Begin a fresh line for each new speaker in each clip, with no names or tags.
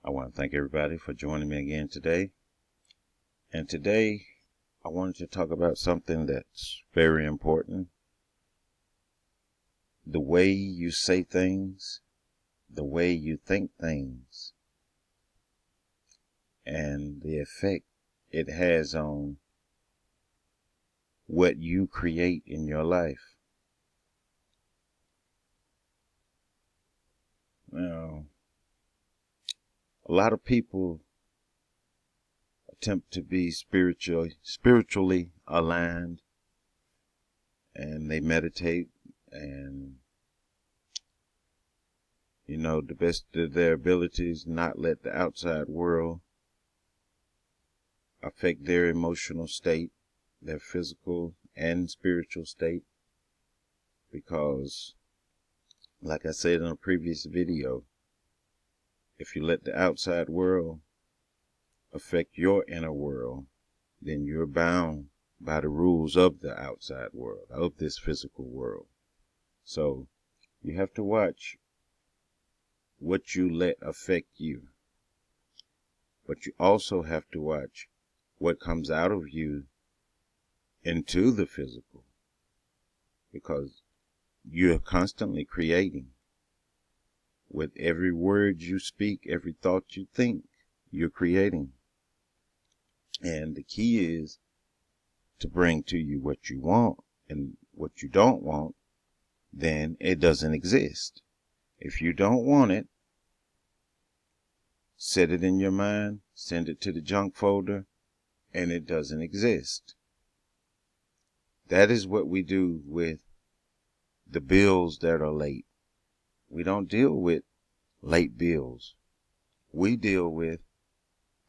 I want to thank everybody for joining me again today. And today I wanted to talk about something that's very important. The way you say things, the way you think things, and the effect it has on what you create in your life. Now, a lot of people attempt to be spiritually aligned, and they meditate and the best of their abilities, not let the outside world affect their emotional state, their physical and spiritual state, because like I said in a previous video, if you let the outside world affect your inner world, then you're bound by the rules of the outside world, of this physical world. So you have to watch what you let affect you, but you also have to watch what comes out of you into the physical, because you're constantly creating. With every word you speak, every thought you think, you're creating. And the key is to bring to you what you want, and what you don't want, then it doesn't exist. If you don't want it, set it in your mind, send it to the junk folder, and it doesn't exist. That is what we do with the bills that are late. We don't deal with late bills. We deal with,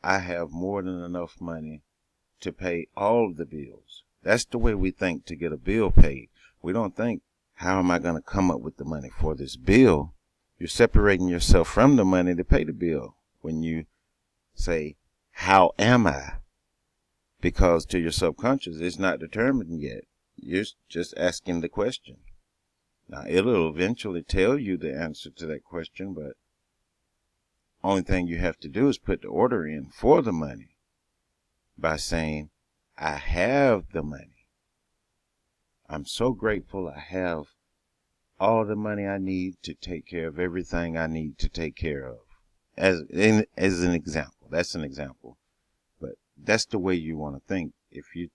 I have more than enough money to pay all the bills. That's the way we think to get a bill paid. We don't think, how am I going to come up with the money for this bill? You're separating yourself from the money to pay the bill when you say, how am I? Because to your subconscious, it's not determined yet. You're just asking the question. Now, it'll eventually tell you the answer to that question, but only thing you have to do is put the order in for the money by saying, I have the money. I'm so grateful I have all the money I need to take care of everything I need to take care of. As an example, that's an example. But that's the way you want to think. If you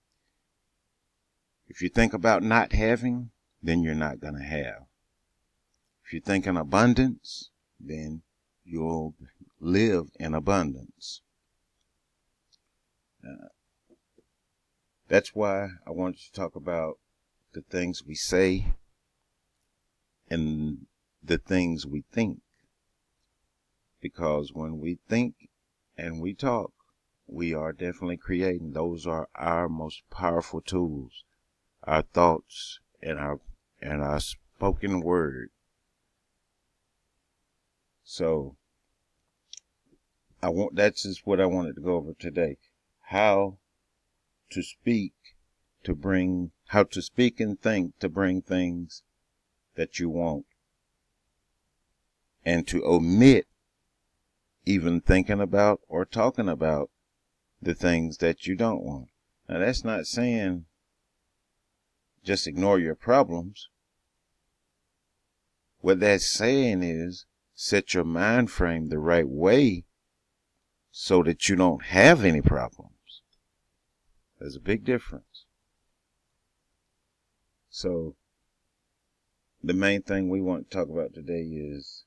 think about not having, then you're not going to have. If you think in abundance, then you'll live in abundance. That's why I wanted to talk about the things we say and the things we think. Because when we think and we talk, we are definitely creating. Those are our most powerful tools, our thoughts and our spoken word. So that's just what I wanted to go over today. How to speak and think to bring things that you want, and to omit even thinking about or talking about the things that you don't want. Now, that's not saying just ignore your problems. What that's saying is set your mind frame the right way so that you don't have any problems. There's a big difference. So the main thing we want to talk about today is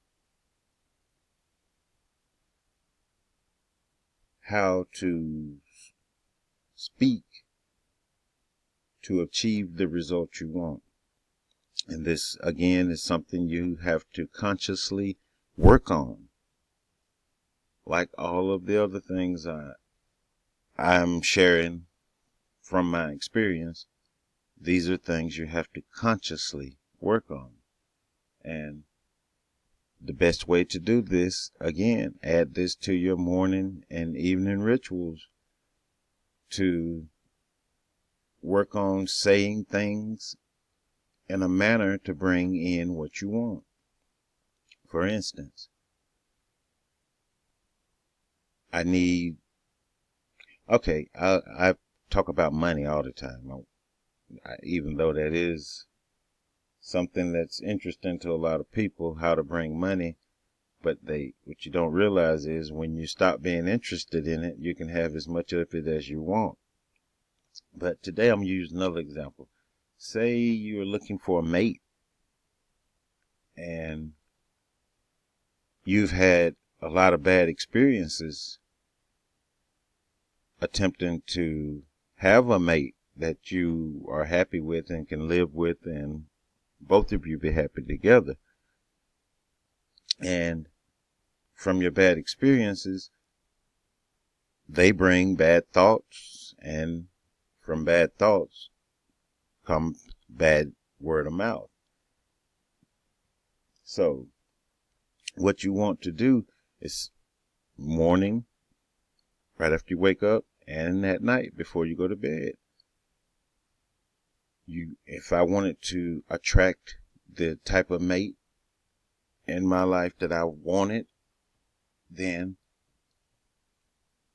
how to speak to achieve the result you want. And this, again, is something you have to consciously work on. Like all of the other things I'm sharing from my experience, these are things you have to consciously work on. And the best way to do this, again, add this to your morning and evening rituals to work on saying things in a manner to bring in what you want. For instance, I need, okay, I talk about money all the time. Even though that is something that's interesting to a lot of people, how to bring money. But what you don't realize is when you stop being interested in it, you can have as much of it as you want. But today I'm using another example. Say you're looking for a mate and you've had a lot of bad experiences attempting to have a mate that you are happy with and can live with, and both of you be happy together. And from your bad experiences, they bring bad thoughts, and from bad thoughts comes bad word of mouth. So what you want to do is morning, right after you wake up, and at night before you go to bed. If I wanted to attract the type of mate in my life that I wanted, then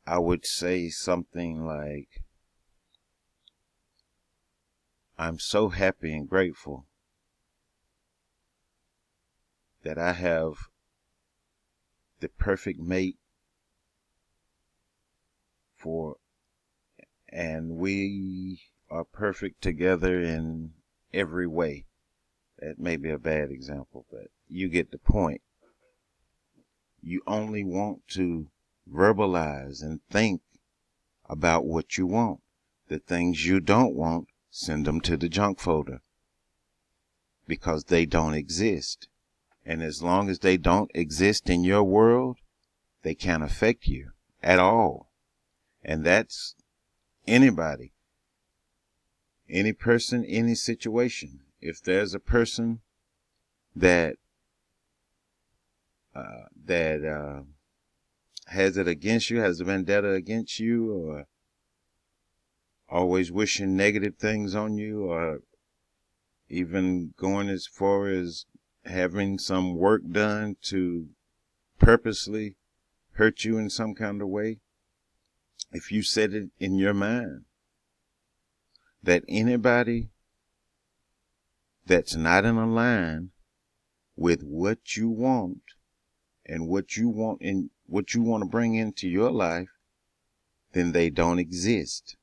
I would say something like, I'm so happy and grateful that I have the perfect mate and we are perfect together in every way. That may be a bad example, but you get the point. You only want to verbalize and think about what you want. The things you don't want, send them to the junk folder because they don't exist. And as long as they don't exist in your world, they can't affect you at all. And that's anybody, any person, any situation. If there's a person that has it against you, has a vendetta against you, or always wishing negative things on you, or even going as far as having some work done to purposely hurt you in some kind of way, if you set it in your mind that anybody that's not in a line with what you want and what you want and what you want to bring into your life, then they don't exist.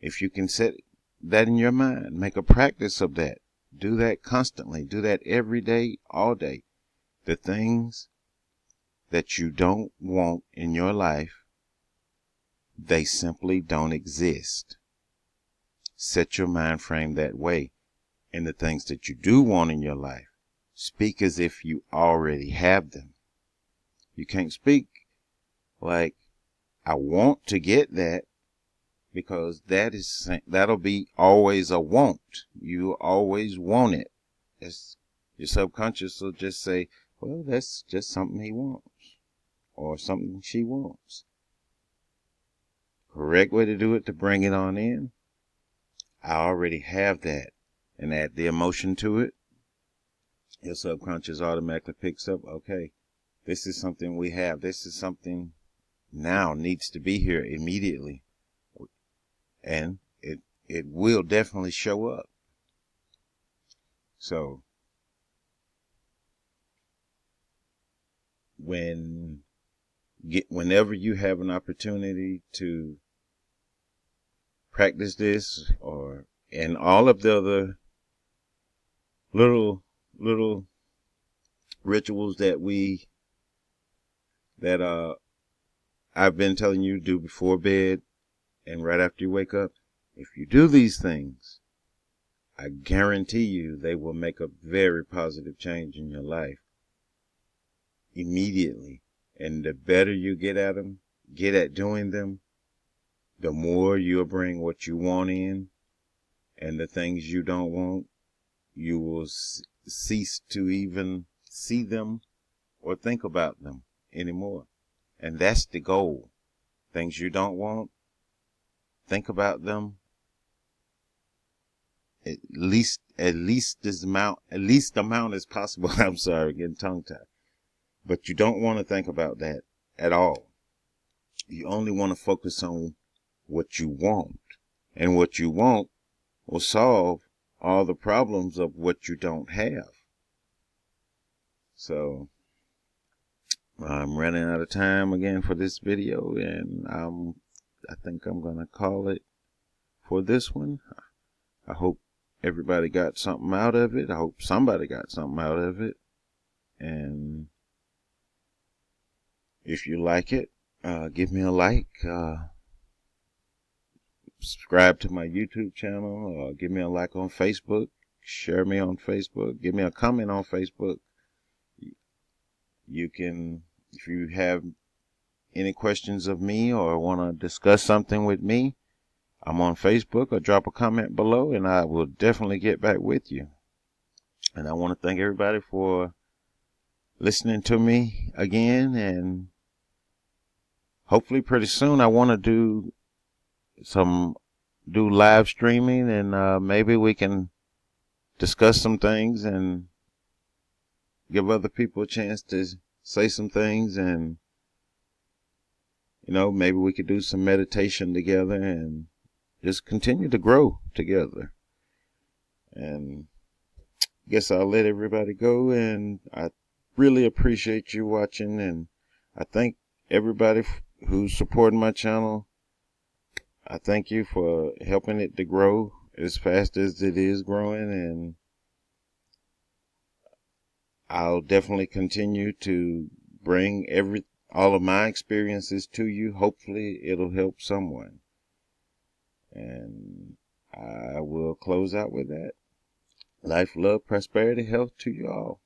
If you can set that in your mind, make a practice of that. Do that constantly. Do that every day, all day. The things that you don't want in your life, they simply don't exist. Set your mind frame that way. And the things that you do want in your life, speak as if you already have them. You can't speak like, I want to get that, because that'll be always a want. You always want it. Your subconscious will just say, well, that's just something he wants or something she wants. Correct way to do it to bring it on in. I already have that, and add the emotion to it. Your subconscious automatically picks up, okay, this is something we have. This is something now needs to be here immediately. And it will definitely show up. So whenever you have an opportunity to practice this, and all of the other little rituals that I've been telling you to do before bed and right after you wake up, if you do these things, I guarantee you they will make a very positive change in your life immediately. And the better you get at them, get at doing them, the more you'll bring what you want in, and the things you don't want, you will cease to even see them or think about them anymore. And that's the goal. Things you don't want, think about them at least amount as possible. I'm sorry, getting tongue tied. But you don't want to think about that at all. You only want to focus on what you want. And what you want will solve all the problems of what you don't have. So I'm running out of time again for this video, and I think I'm gonna call it for this one. I hope everybody got something out of it. I hope somebody got something out of it. And if you like it, give me a like, subscribe to my YouTube channel, give me a like on Facebook, share me on Facebook, give me a comment on Facebook. You can, if you have any questions of me or want to discuss something with me, I'm on Facebook, or drop a comment below and I will definitely get back with you. And I want to thank everybody for listening to me again, and hopefully pretty soon I want to do live streaming, and maybe we can discuss some things and give other people a chance to say some things, and maybe we could do some meditation together and just continue to grow together. And I guess I'll let everybody go, and I really appreciate you watching, and I thank everybody who's supporting my channel. I thank you for helping it to grow as fast as it is growing, and I'll definitely continue to bring all of my experiences to you. Hopefully it'll help someone. And I will close out with that. Life, love, prosperity, health to you all.